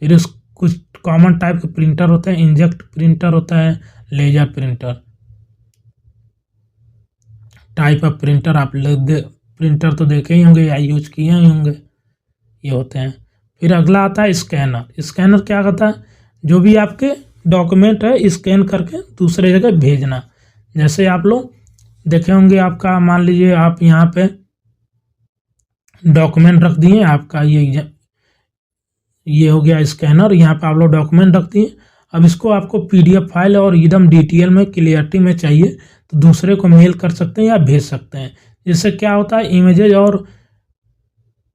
फिर इस कुछ कॉमन टाइप के प्रिंटर होते हैं। इंजेक्ट प्रिंटर होता है, laser printer, type of printer. आप प्रिंटर तो देखे ही होंगे या यूज किए ही होंगे, ये होते हैं। फिर अगला आता है स्कैनर। स्कैनर क्या करता है? जो भी आपके डॉक्यूमेंट है, स्कैन करके दूसरे जगह भेजना। जैसे आप लोग देखे होंगे, आपका मान लीजिए आप यहाँ पे डॉक्यूमेंट रख दिए, आपका ये हो गया स्कैनर। यहाँ पे आप लोग डॉक्यूमेंट रख दिए। अब इसको आपको PDF फाइल और एकदम डिटेल में, क्लियरिटी में चाहिए, तो दूसरे को मेल कर सकते हैं या भेज सकते हैं। जिससे क्या होता है? इमेजेज और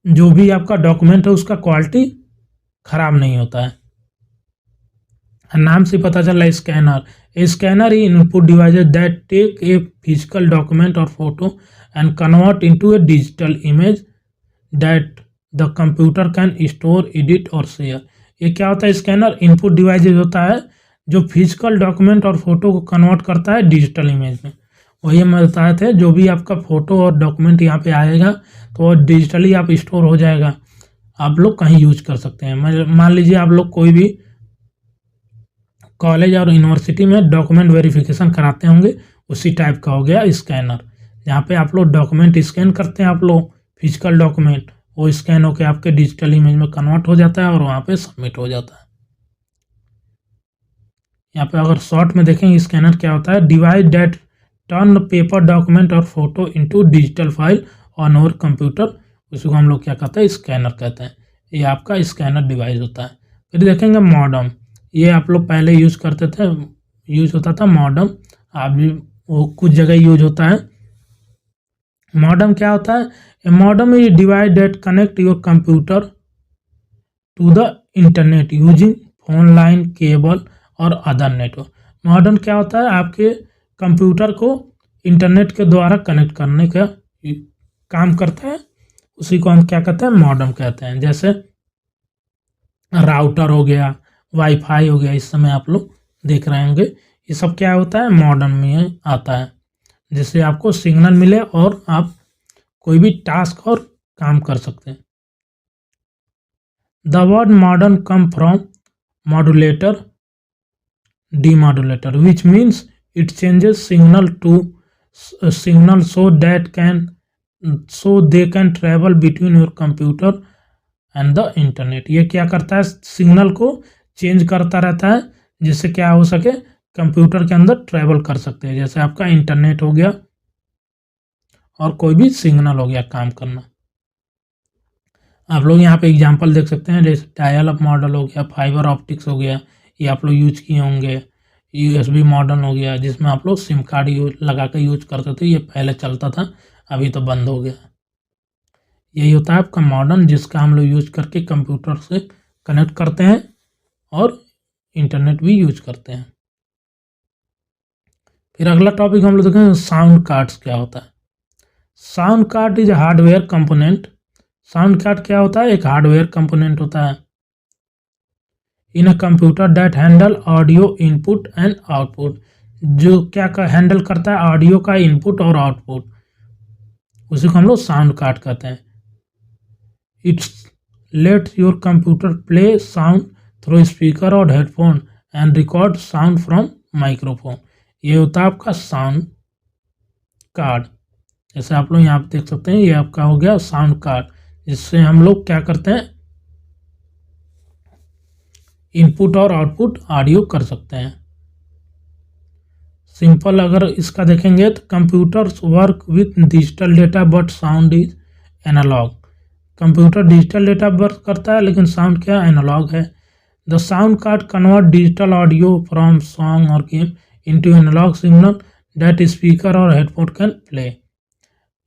जो भी आपका डॉक्यूमेंट है, उसका क्वालिटी खराब नहीं होता है। नाम से पता चल रहा है स्कैनर। ए स्कैनर ही input device that take a physical document और photo and convert into a digital image that the computer can store, edit और शेयर। ये क्या होता है? स्कैनर इनपुट डिवाइस होता है जो फिजिकल डॉक्यूमेंट और फोटो को कन्वर्ट करता है डिजिटल इमेज में। वही हम बताए थे, जो भी आपका फोटो और डॉक्यूमेंट यहाँ पे आएगा तो डिजिटली आप स्टोर हो जाएगा, आप लोग कहीं यूज कर सकते हैं। मान लीजिए आप लोग कोई भी कॉलेज और यूनिवर्सिटी में डॉक्यूमेंट वेरिफिकेशन कराते होंगे, उसी टाइप का हो गया स्कैनर। जहाँ पे आप लोग डॉक्यूमेंट स्कैन करते हैं, आप लोग फिजिकल डॉक्यूमेंट, वो स्कैन होकर आपके डिजिटल इमेज में कन्वर्ट हो जाता है और वहाँ पे सबमिट हो जाता है। यहाँ पे अगर शॉर्ट में देखें, स्कैनर क्या होता है? Device that turn paper document और photo into digital file on over computer, उसी को हम लोग क्या कहते हैं? स्कैनर कहते हैं। ये आपका स्कैनर डिवाइस होता है। फिर देखेंगे मॉडम। ये आप लोग पहले यूज करते थे, यूज होता था मॉडम, अभी वो कुछ जगह यूज होता है। मॉडम क्या होता है? A modem is device that connect your computer to the internet using phone line, cable और अदर नेटवर्क। मॉडर्न क्या होता है? आपके कंप्यूटर को इंटरनेट के द्वारा कनेक्ट करने का काम करता है, उसी को हम क्या कहते हैं, मॉडेम कहते हैं। जैसे राउटर हो गया, वाईफाई हो गया, इस समय आप लोग देख रहे होंगे, ये सब क्या होता है, मॉडेम में आता है, जिससे आपको सिग्नल मिले और आप कोई भी टास्क और काम कर सकते हैं। The word modern come from modulator demodulator, which means it changes signal to signal so they can travel between your computer and the internet। ये क्या करता है, सिग्नल को चेंज करता रहता है जिससे क्या हो सके, कंप्यूटर के अंदर ट्रेवल कर सकते हैं। जैसे आपका इंटरनेट हो गया और कोई भी सिग्नल हो गया काम करना। आप लोग यहाँ पे एग्जांपल देख सकते हैं, जैसे डायल अप मॉडल हो गया, फाइबर ऑप्टिक्स हो गया, ये आप लोग यूज किए होंगे। USB मॉडल हो गया, जिसमें आप लोग सिम कार्ड लगा कर यूज करते थे, ये पहले चलता था, अभी तो बंद हो गया। यही होता है आपका मॉडर्न, जिसका हम लोग यूज करके कंप्यूटर से कनेक्ट करते हैं और इंटरनेट भी यूज करते हैं। फिर अगला टॉपिक हम लोग देखेंगे, साउंड कार्ड्स क्या होता है। Sound card is hardware component. Sound card क्या होता है, एक हार्डवेयर कंपोनेंट होता है in a computer that handle audio input and output, जो क्या हैंडल करता है, ऑडियो का इनपुट और आउटपुट, उसी को हम लोग साउंड कार्ड कहते हैं। It's let's your computer play sound through speaker और headphone and record sound from microphone. ये होता है आपका साउंड कार्ड। जैसे आप लोग यहाँ पे देख सकते हैं, ये आपका हो गया साउंड कार्ड, जिससे हम लोग क्या करते हैं, इनपुट और आउटपुट ऑडियो कर सकते हैं। सिंपल अगर इसका देखेंगे तो computers work with digital data but sound is analog. Computer digital data work करता है लेकिन साउंड क्या, एनालॉग है। The sound card convert digital audio from song और game into analog signal that speaker और headphone can play.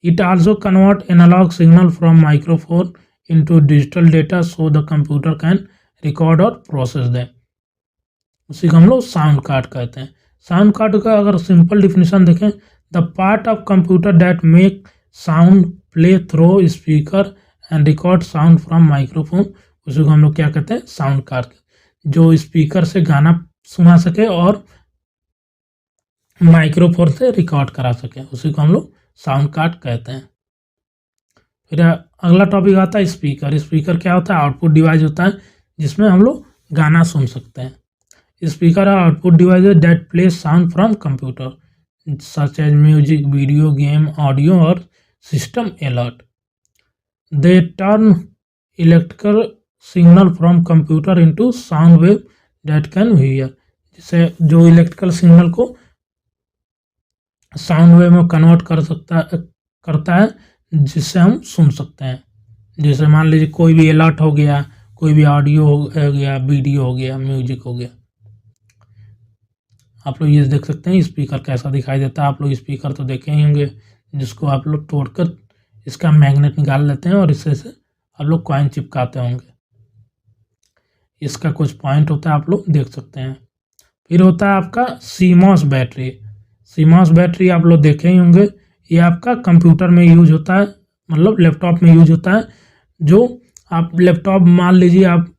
It also convert analog signal from microphone into digital data so the computer can record और process them. उसी को हम लोग sound card कहते हैं। Sound card का अगर सिंपल डिफिनेशन देखें, the part of computer that make sound play through speaker and record sound from microphone, उसी को हम लोग क्या कहते हैं, साउंड कार्ड, जो स्पीकर से गाना सुना सके और माइक्रोफोन से रिकॉर्ड करा सके, उसी को हम लोग साउंड कार्ड कहते हैं। फिर अगला टॉपिक आता है स्पीकर। स्पीकर क्या होता है, आउटपुट डिवाइस होता है जिसमें हम लोग गाना सुन सकते हैं। Speaker are output device that play sound from computer such as music, video game, audio और system alert. They turn electrical signal from computer into sound wave that can hear, जिसे जो इलेक्ट्रिकल सिग्नल को sound wave में convert करता है जिससे हम सुन सकते हैं। जैसे मान लीजिए कोई भी अलर्ट हो गया, कोई भी ऑडियो हो गया, वीडियो हो गया, म्यूजिक हो गया। आप लोग ये देख सकते हैं स्पीकर कैसा दिखाई देता है। आप लोग स्पीकर तो देखे ही होंगे, जिसको आप लोग तोड़कर इसका मैग्नेट निकाल लेते हैं और इससे से आप लोग कॉइन चिपकाते होंगे। इसका कुछ पॉइंट होता है, आप लोग देख सकते हैं। फिर होता है आपका सीमॉस बैटरी। सीमॉस बैटरी आप लोग देखे ही होंगे, ये आपका कंप्यूटर में यूज होता है, मतलब लैपटॉप में यूज होता है। जो आप लैपटॉप मान लीजिए आप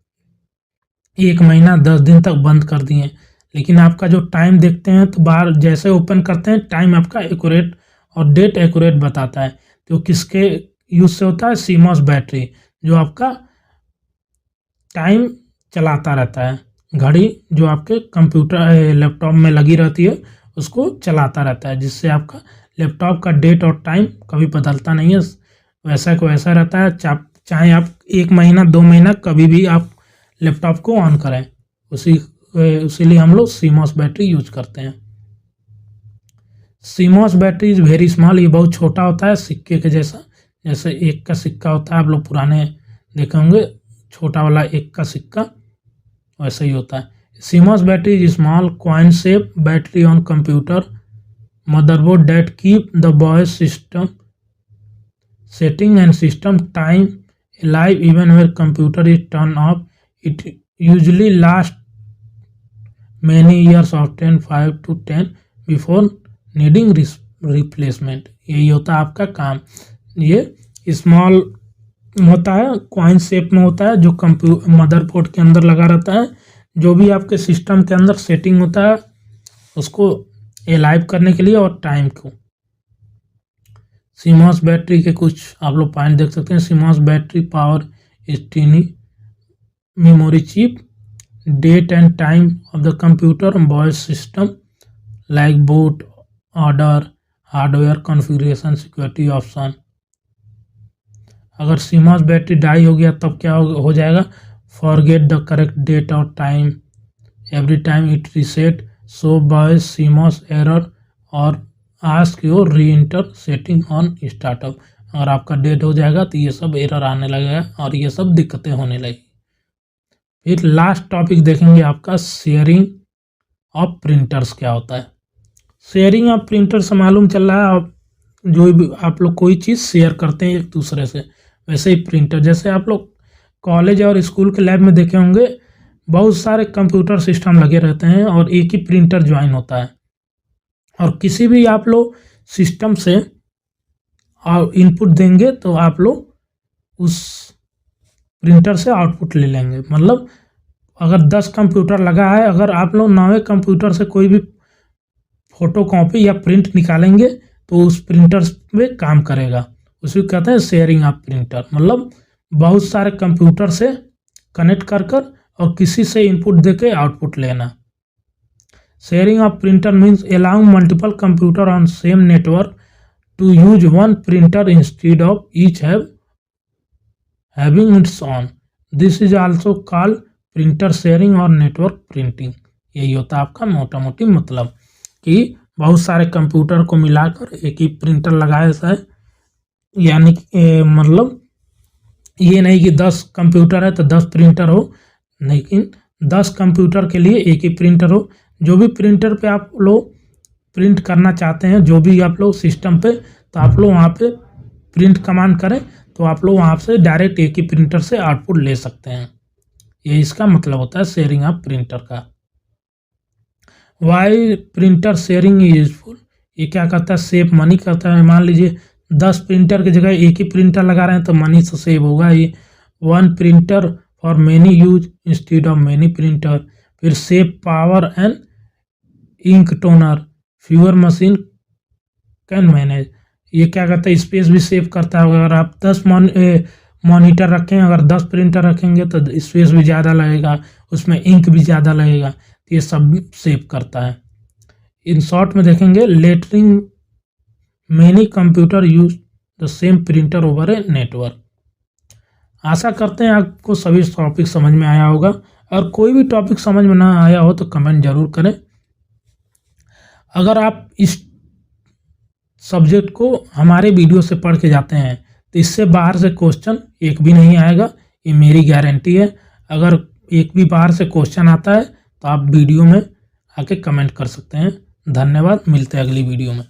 1 महीना 10 दिन तक बंद कर दिए, लेकिन आपका जो टाइम देखते हैं तो बाहर जैसे ओपन करते हैं टाइम आपका एक्यूरेट और डेट एक्यूरेट बताता है। तो किसके यूज से होता है, सीमॉस बैटरी, जो आपका टाइम चलाता रहता है। घड़ी जो आपके कंप्यूटर लैपटॉप में लगी रहती है उसको चलाता रहता है, जिससे आपका लैपटॉप का डेट और टाइम कभी बदलता नहीं है, वैसा को वैसा रहता है। चाहे आप 1 महीना 2 महीना कभी भी आप लैपटॉप को ऑन करें, उसीलिए हम लोग सीमॉस बैटरी यूज करते हैं। CMOS battery is very small, ये बहुत छोटा होता है, सिक्के के जैसा। जैसे 1 का सिक्का होता है, आप लोग पुराने देखे होंगे, छोटा वाला 1 का सिक्का वैसा ही होता है। CMOS battery is small coin shape battery on computer motherboard that keep the BIOS system setting and system time alive even when computer is turned off. It usually lasts many years, often 5 to 10, before needing replacement, यही होता है आपका काम। ये small होता है, coin shape में होता है, जो मदरबोर्ड के अंदर लगा रहता है। जो भी आपके सिस्टम के अंदर सेटिंग होता है उसको एलाइव करने के लिए और टाइम को। सीमॉस बैटरी के कुछ आप लोग पॉइंट देख सकते हैं। CMOS battery power tiny memory chip, date and time of the computer, BIOS system like boot order, hardware configuration, security option. अगर सीमॉस बैटरी डाई हो गया तब क्या हो जाएगा? फॉरगेट द करेक्ट डेट और time every time it reset, show BIOS CMOS error और ask your reenter setting on startup. अगर आपका डेट हो जाएगा तो ये सब एरर आने लगेगा और ये सब दिक्कतें होने लगेगी। फिर लास्ट टॉपिक देखेंगे आपका शेयरिंग ऑफ प्रिंटर्स क्या होता है। शेयरिंग ऑफ प्रिंटर से मालूम चल रहा है आप जो भी आप लोग कोई चीज़ शेयर करते हैं एक दूसरे से, वैसे ही प्रिंटर। जैसे आप लोग कॉलेज और स्कूल के लैब में देखे होंगे बहुत सारे कंप्यूटर सिस्टम लगे रहते हैं और एक ही प्रिंटर ज्वाइन होता है। और किसी भी आप लोग सिस्टम से इनपुट देंगे तो आप लोग उस प्रिंटर से आउटपुट ले लेंगे। मतलब अगर 10 कंप्यूटर लगा है, अगर आप लोग 9वें कंप्यूटर से कोई भी फोटो कॉपी या प्रिंट निकालेंगे तो उस प्रिंटर में काम करेगा। उसी को कहते हैं शेयरिंग ऑफ प्रिंटर। मतलब बहुत सारे कंप्यूटर से कनेक्ट कर और किसी से इनपुट देके आउटपुट लेना। Sharing of printer means allowing multiple computer on same network to use one printer instead of each having its own. This is also called printer sharing और network printing। यही होता है आपका मोटा मोटी मतलब कि बहुत सारे कंप्यूटर को मिलाकर एक ही प्रिंटर लगाया जाए। यानी मतलब ये नहीं कि 10 कंप्यूटर है तो 10 प्रिंटर हो, लेकिन 10 कंप्यूटर के लिए एक ही प्रिंटर हो। जो भी प्रिंटर पे आप लोग प्रिंट करना चाहते हैं, जो भी आप लोग सिस्टम पे, तो आप लोग वहाँ पे प्रिंट कमांड करें तो आप लोग वहाँ से डायरेक्ट एक ही प्रिंटर से आउटपुट ले सकते हैं। ये इसका मतलब होता है शेयरिंग ऑफ प्रिंटर का। Why printer sharing is useful, ये क्या करता है? सेव मनी करता है। मान लीजिए 10 प्रिंटर की जगह एक ही प्रिंटर लगा रहे हैं तो मनी तो सेव होगा ही। One printer for many use instead of many printer. फिर save power and ink toner, fewer machine can manage. ये क्या करता है? स्पेस भी सेव करता है। अगर आप 10 मॉनिटर रखें, अगर 10 प्रिंटर रखेंगे तो स्पेस भी ज़्यादा लगेगा, उसमें इंक भी ज़्यादा लगेगा, तो ये सब सेव करता है। इन शॉर्ट में देखेंगे letting many computer use the same printer over a network. आशा करते हैं आपको सभी टॉपिक समझ में आया होगा। और कोई भी टॉपिक समझ में ना आया हो तो कमेंट जरूर करें। अगर आप इस सब्जेक्ट को हमारे वीडियो से पढ़ के जाते हैं तो इससे बाहर से क्वेश्चन एक भी नहीं आएगा, ये मेरी गारंटी है। अगर एक भी बाहर से क्वेश्चन आता है तो आप वीडियो में आके कमेंट कर सकते हैं। धन्यवाद, मिलते हैं अगली वीडियो में।